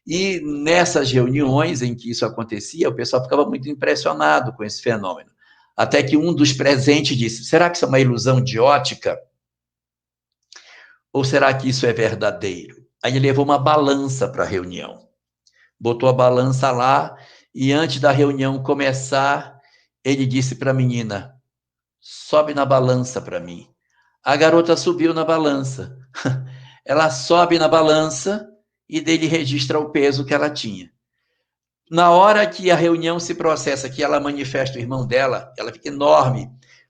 E nessas reuniões em que isso acontecia, o pessoal ficava muito impressionado com esse fenômeno. Até que um dos presentes disse, será que isso é uma ilusão de ótica? Ou será que isso é verdadeiro? Aí ele levou uma balança para a reunião. Botou a balança lá e antes da reunião começar, ele disse para a menina, sobe na balança para mim. A garota subiu na balança. Ela sobe na balança e dele registra o peso que ela tinha. Na hora que a reunião se processa, que ela manifesta o irmão dela, ela fica enorme,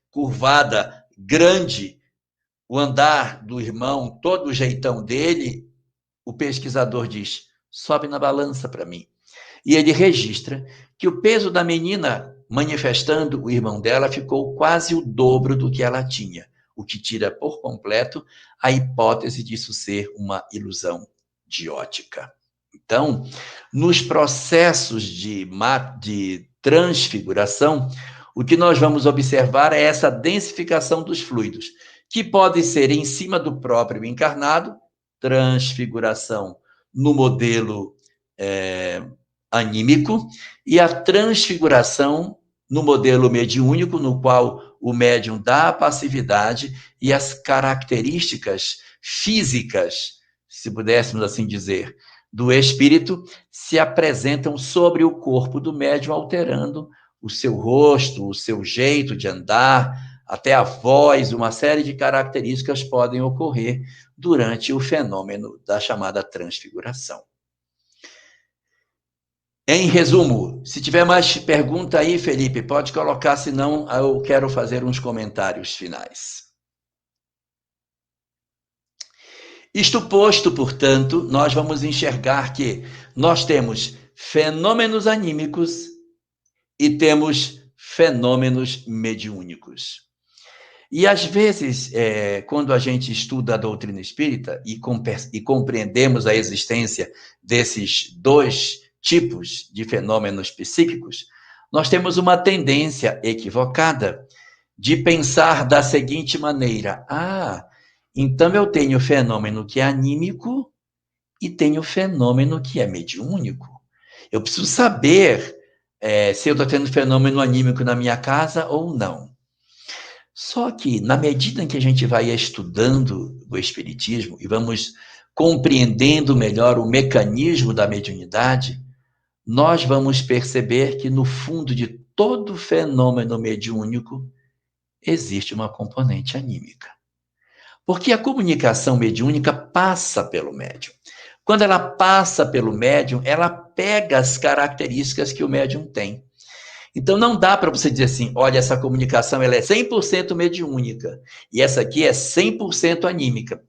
curvada, grande, o andar do irmão, todo o jeitão dele, o pesquisador diz, sobe na balança para mim. E ele registra que o peso da menina, manifestando o irmão dela, ficou quase o dobro do que ela tinha, o que tira por completo a hipótese disso ser uma ilusão de ótica. Então, nos processos de transfiguração, o que nós vamos observar é essa densificação dos fluidos, que pode ser em cima do próprio encarnado, transfiguração no modelo anímico, e a transfiguração no modelo mediúnico, no qual o médium dá a passividade e as características físicas, se pudéssemos assim dizer, do espírito, se apresentam sobre o corpo do médium, alterando o seu rosto, o seu jeito de andar, até a voz, uma série de características podem ocorrer durante o fenômeno da chamada transfiguração. Em resumo, se tiver mais pergunta aí, Felipe, pode colocar, senão eu quero fazer uns comentários finais. Isto posto, portanto, nós vamos enxergar que nós temos fenômenos anímicos e temos fenômenos mediúnicos. E, às vezes, quando a gente estuda a doutrina espírita e compreendemos a existência desses dois tipos de fenômenos psíquicos, nós temos uma tendência equivocada de pensar da seguinte maneira: então eu tenho fenômeno que é anímico e tenho fenômeno que é mediúnico. Eu preciso saber se eu estou tendo fenômeno anímico na minha casa ou não. Só que, na medida em que a gente vai estudando o Espiritismo e vamos compreendendo melhor o mecanismo da mediunidade, nós vamos perceber que, no fundo de todo fenômeno mediúnico, existe uma componente anímica. Porque a comunicação mediúnica passa pelo médium. Quando ela passa pelo médium, ela pega as características que o médium tem. Então, não dá para você dizer assim, olha, essa comunicação ela é 100% mediúnica e essa aqui é 100% anímica.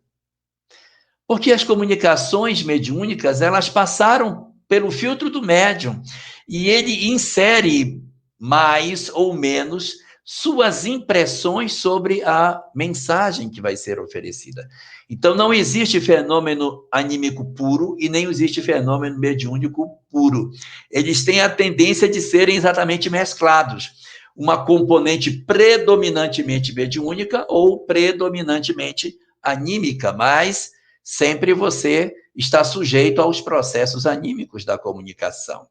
Porque as comunicações mediúnicas, elas passaram pelo filtro do médium e ele insere mais ou menos suas impressões sobre a mensagem que vai ser oferecida. Então, não existe fenômeno anímico puro e nem existe fenômeno mediúnico puro. Eles têm a tendência de serem exatamente mesclados. Uma componente predominantemente mediúnica ou predominantemente anímica, mas sempre você está sujeito aos processos anímicos da comunicação.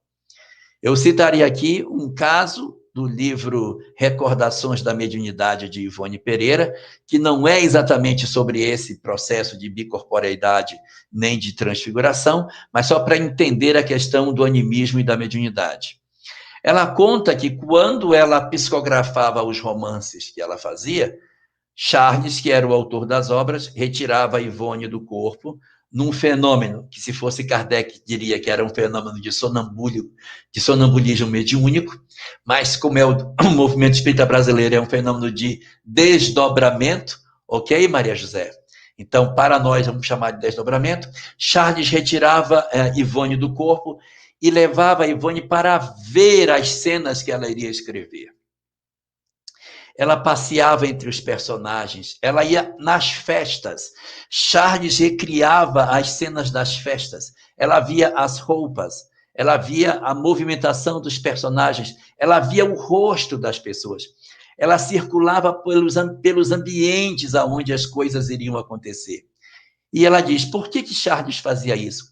Eu citaria aqui um caso do livro Recordações da Mediunidade, de Ivone Pereira, que não é exatamente sobre esse processo de bicorporeidade nem de transfiguração, mas só para entender a questão do animismo e da mediunidade. Ela conta que quando ela psicografava os romances que ela fazia, Charles, que era o autor das obras, retirava a Ivone do corpo num fenômeno que, se fosse Kardec, diria que era um fenômeno de sonambulismo mediúnico, mas como é o movimento espírita brasileiro, é um fenômeno de desdobramento, ok, Maria José? Então, para nós, vamos chamar de desdobramento. Charles retirava Ivone do corpo e levava a Ivone para ver as cenas que ela iria escrever. Ela passeava entre os personagens, ela ia nas festas. Charles recriava as cenas das festas. Ela via as roupas, ela via a movimentação dos personagens, ela via o rosto das pessoas. Ela circulava pelos ambientes aonde as coisas iriam acontecer. E ela diz, por que Charles fazia isso?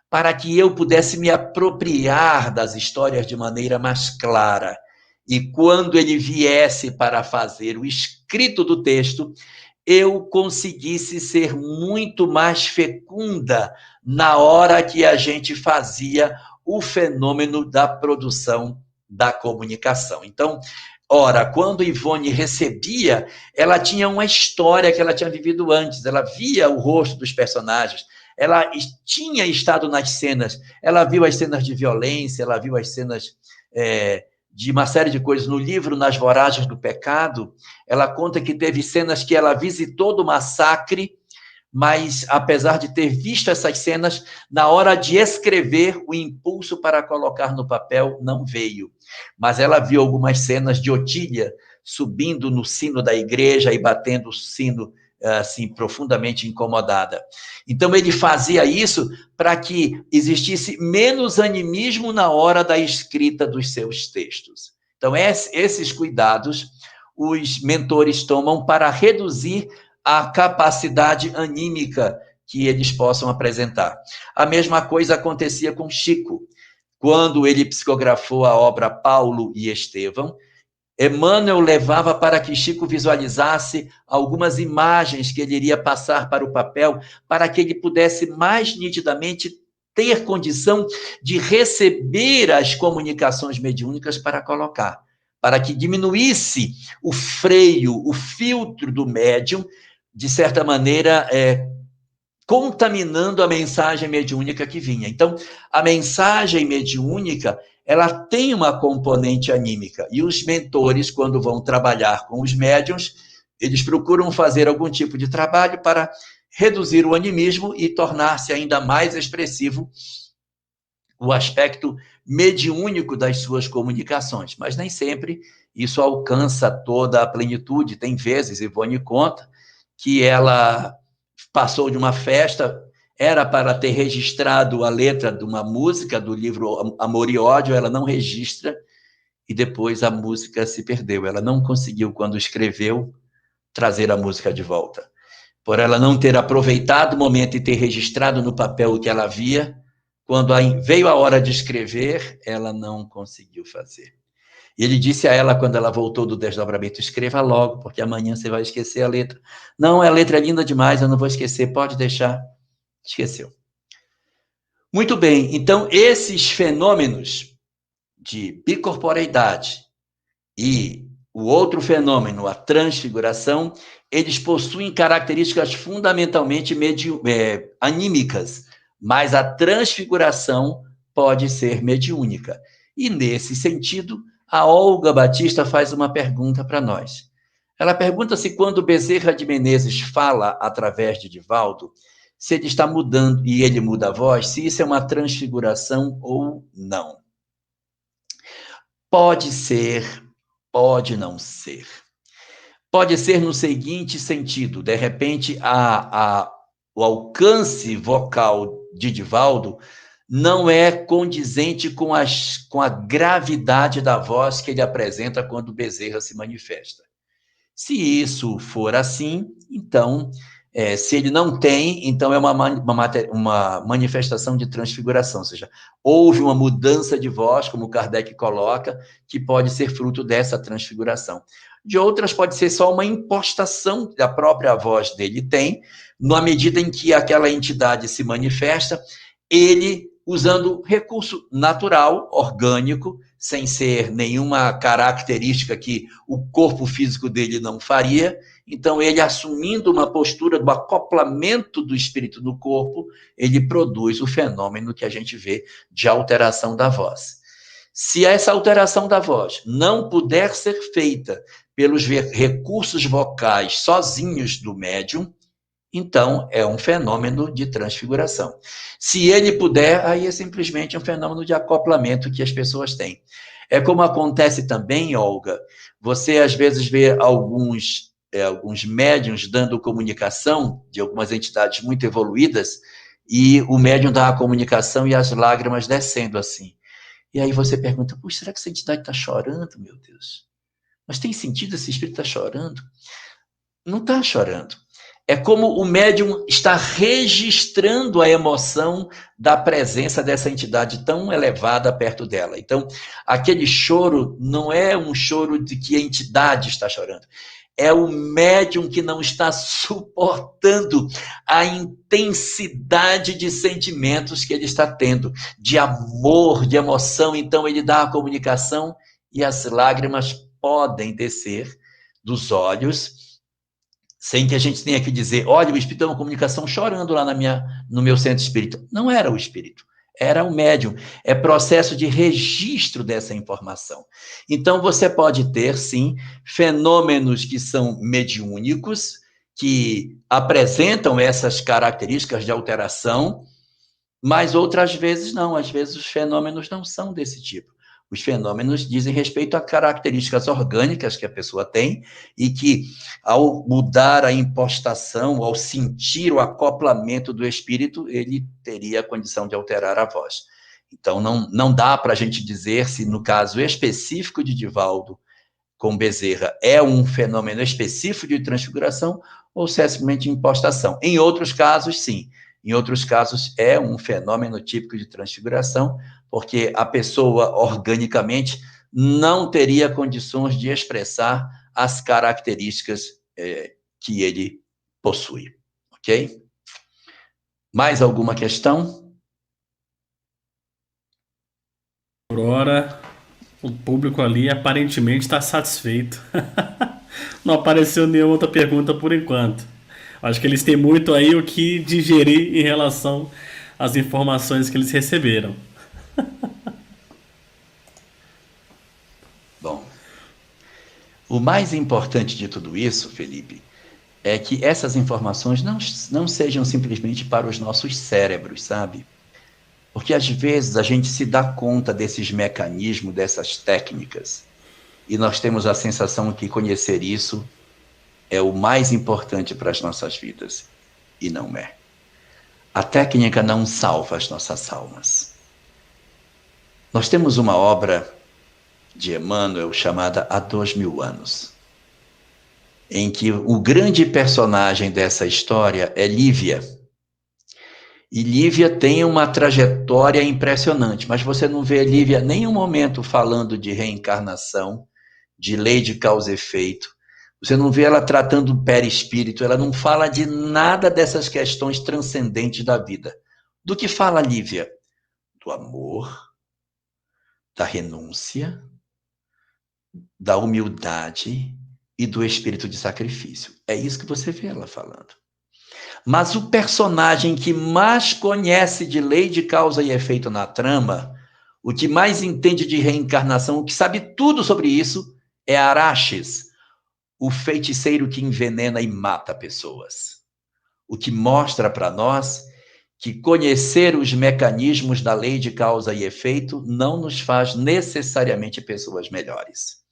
Para que eu pudesse me apropriar das histórias de maneira mais clara. E quando ele viesse para fazer o escrito do texto, eu conseguisse ser muito mais fecunda na hora que a gente fazia o fenômeno da produção da comunicação. Então, ora, quando Ivone recebia, ela tinha uma história que ela tinha vivido antes, ela via o rosto dos personagens, ela tinha estado nas cenas, ela viu as cenas de violência, ela viu as cenas de uma série de coisas. No livro Nas Voragens do Pecado, ela conta que teve cenas que ela visitou do massacre, mas, apesar de ter visto essas cenas, na hora de escrever, o impulso para colocar no papel não veio. Mas ela viu algumas cenas de Otília subindo no sino da igreja e batendo o sino, assim, profundamente incomodada. Então, ele fazia isso para que existisse menos animismo na hora da escrita dos seus textos. Então, esses cuidados os mentores tomam para reduzir a capacidade anímica que eles possam apresentar. A mesma coisa acontecia com Chico. Quando ele psicografou a obra Paulo e Estevão, Emmanuel levava para que Chico visualizasse algumas imagens que ele iria passar para o papel, para que ele pudesse mais nitidamente ter condição de receber as comunicações mediúnicas para colocar, para que diminuísse o freio, o filtro do médium, de certa maneira, contaminando a mensagem mediúnica que vinha. Então, a mensagem mediúnica, ela tem uma componente anímica, e os mentores, quando vão trabalhar com os médiuns, eles procuram fazer algum tipo de trabalho para reduzir o animismo e tornar-se ainda mais expressivo o aspecto mediúnico das suas comunicações, mas nem sempre isso alcança toda a plenitude. Tem vezes, Ivone conta, que ela passou de uma festa, era para ter registrado a letra de uma música do livro Amor e Ódio, ela não registra, e depois a música se perdeu. Ela não conseguiu, quando escreveu, trazer a música de volta. Por ela não ter aproveitado o momento e ter registrado no papel o que ela via, quando veio a hora de escrever, ela não conseguiu fazer. E ele disse a ela, quando ela voltou do desdobramento, escreva logo, porque amanhã você vai esquecer a letra. Não, a letra é linda demais, eu não vou esquecer, pode deixar. Esqueceu. Muito bem, então esses fenômenos de bicorporeidade e o outro fenômeno, a transfiguração, eles possuem características fundamentalmente anímicas, mas a transfiguração pode ser mediúnica. E nesse sentido, a Olga Batista faz uma pergunta para nós. Ela pergunta se quando Bezerra de Menezes fala através de Divaldo, se ele está mudando e ele muda a voz, se isso é uma transfiguração ou não. Pode ser, pode não ser. Pode ser no seguinte sentido, de repente o alcance vocal de Divaldo não é condizente com a gravidade da voz que ele apresenta quando Bezerra se manifesta. Se isso for assim, então, se ele não tem, então é uma manifestação de transfiguração, ou seja, houve uma mudança de voz, como Kardec coloca, que pode ser fruto dessa transfiguração. De outras, pode ser só uma impostação que a própria voz dele tem, na medida em que aquela entidade se manifesta, ele, usando recurso natural, orgânico, sem ser nenhuma característica que o corpo físico dele não faria, então ele, assumindo uma postura do acoplamento do espírito no corpo, ele produz o fenômeno que a gente vê de alteração da voz. Se essa alteração da voz não puder ser feita pelos recursos vocais sozinhos do médium, então é um fenômeno de transfiguração. Se ele puder, aí é simplesmente um fenômeno de acoplamento que as pessoas têm. É como acontece também, Olga, você às vezes vê alguns médiuns dando comunicação de algumas entidades muito evoluídas, e o médium dá a comunicação e as lágrimas descendo assim. E aí você pergunta, puxa, será que essa entidade está chorando, meu Deus? Mas tem sentido esse espírito estar chorando? Não está chorando. É como o médium está registrando a emoção da presença dessa entidade tão elevada perto dela. Então, aquele choro não é um choro de que a entidade está chorando. É o médium que não está suportando a intensidade de sentimentos que ele está tendo, de amor, de emoção. Então, ele dá a comunicação e as lágrimas podem descer dos olhos, sem que a gente tenha que dizer, olha, o espírito deu uma comunicação chorando lá no meu centro espírita. Não era o espírito, era o médium. É processo de registro dessa informação. Então, você pode ter, sim, fenômenos que são mediúnicos, que apresentam essas características de alteração, mas outras vezes não. Às vezes os fenômenos não são desse tipo. Os fenômenos dizem respeito a características orgânicas que a pessoa tem e que, ao mudar a impostação, ao sentir o acoplamento do espírito, ele teria a condição de alterar a voz. Então, não dá para a gente dizer se, no caso específico de Divaldo, com Bezerra é um fenômeno específico de transfiguração ou se é simplesmente impostação. Em outros casos, sim. Em outros casos, é um fenômeno típico de transfiguração, porque a pessoa, organicamente, não teria condições de expressar as características que ele possui. Ok? Mais alguma questão? Por hora, o público ali aparentemente está satisfeito. Não apareceu nenhuma outra pergunta por enquanto. Acho que eles têm muito aí o que digerir em relação às informações que eles receberam. Bom, o mais importante de tudo isso, Felipe, é que essas informações não sejam simplesmente para os nossos cérebros, sabe? Porque às vezes a gente se dá conta desses mecanismos, dessas técnicas, e nós temos a sensação que conhecer isso é o mais importante para as nossas vidas, e não é. A técnica não salva as nossas almas. Nós temos uma obra de Emmanuel chamada Há 2000 anos, em que o grande personagem dessa história é Lívia. E Lívia tem uma trajetória impressionante, mas você não vê Lívia em nenhum momento falando de reencarnação, de lei de causa e efeito. Você não vê ela tratando o perispírito, ela não fala de nada dessas questões transcendentes da vida. Do que fala Lívia? Do amor, da renúncia, da humildade e do espírito de sacrifício. É isso que você vê ela falando. Mas o personagem que mais conhece de lei de causa e efeito na trama, o que mais entende de reencarnação, o que sabe tudo sobre isso, é Araxes, o feiticeiro que envenena e mata pessoas. O que mostra para nós que conhecer os mecanismos da lei de causa e efeito não nos faz necessariamente pessoas melhores.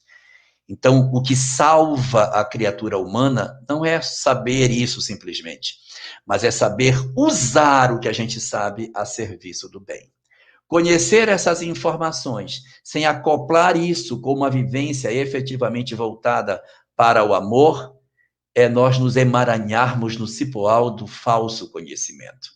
Então, o que salva a criatura humana não é saber isso simplesmente, mas é saber usar o que a gente sabe a serviço do bem. Conhecer essas informações sem acoplar isso com uma vivência efetivamente voltada para o amor é nós nos emaranharmos no cipoal do falso conhecimento.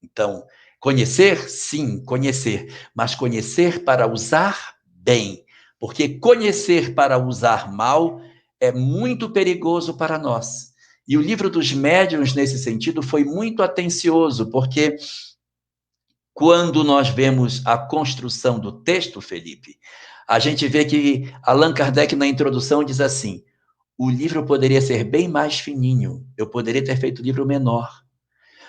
Então, conhecer, sim, conhecer, mas conhecer para usar bem, porque conhecer para usar mal é muito perigoso para nós. E o livro dos médiuns, nesse sentido, foi muito atencioso, porque quando nós vemos a construção do texto, Felipe, a gente vê que Allan Kardec, na introdução, diz assim: o livro poderia ser bem mais fininho, eu poderia ter feito o livro menor.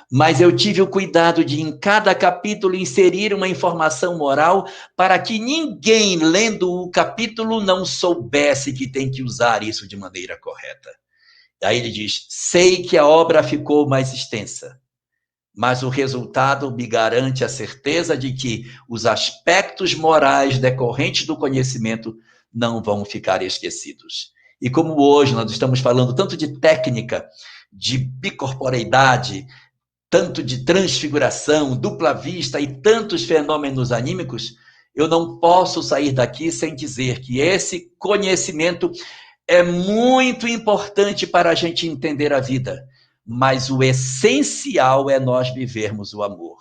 Mas eu tive o cuidado de, em cada capítulo, inserir uma informação moral para que ninguém, lendo o capítulo, não soubesse que tem que usar isso de maneira correta. Aí ele diz: sei que a obra ficou mais extensa, mas o resultado me garante a certeza de que os aspectos morais decorrentes do conhecimento não vão ficar esquecidos. E como hoje nós estamos falando tanto de técnica, de bicorporeidade, tanto de transfiguração, dupla vista e tantos fenômenos anímicos, eu não posso sair daqui sem dizer que esse conhecimento é muito importante para a gente entender a vida, mas o essencial é nós vivermos o amor.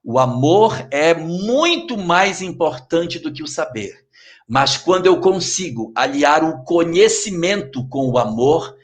O amor é muito mais importante do que o saber, mas quando eu consigo aliar o conhecimento com o amor,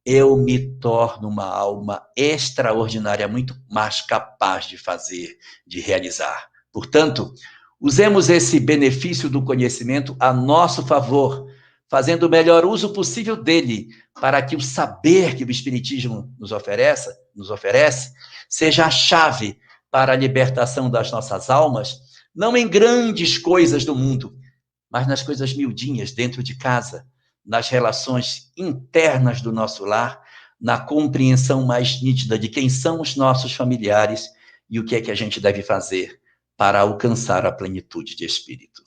eu me torno uma alma extraordinária, muito mais capaz de fazer, de realizar. Portanto, usemos esse benefício do conhecimento a nosso favor, fazendo o melhor uso possível dele, para que o saber que o Espiritismo nos oferece seja a chave para a libertação das nossas almas, não em grandes coisas do mundo, mas nas coisas miudinhas dentro de casa, nas relações internas do nosso lar, na compreensão mais nítida de quem são os nossos familiares e o que é que a gente deve fazer para alcançar a plenitude de espírito.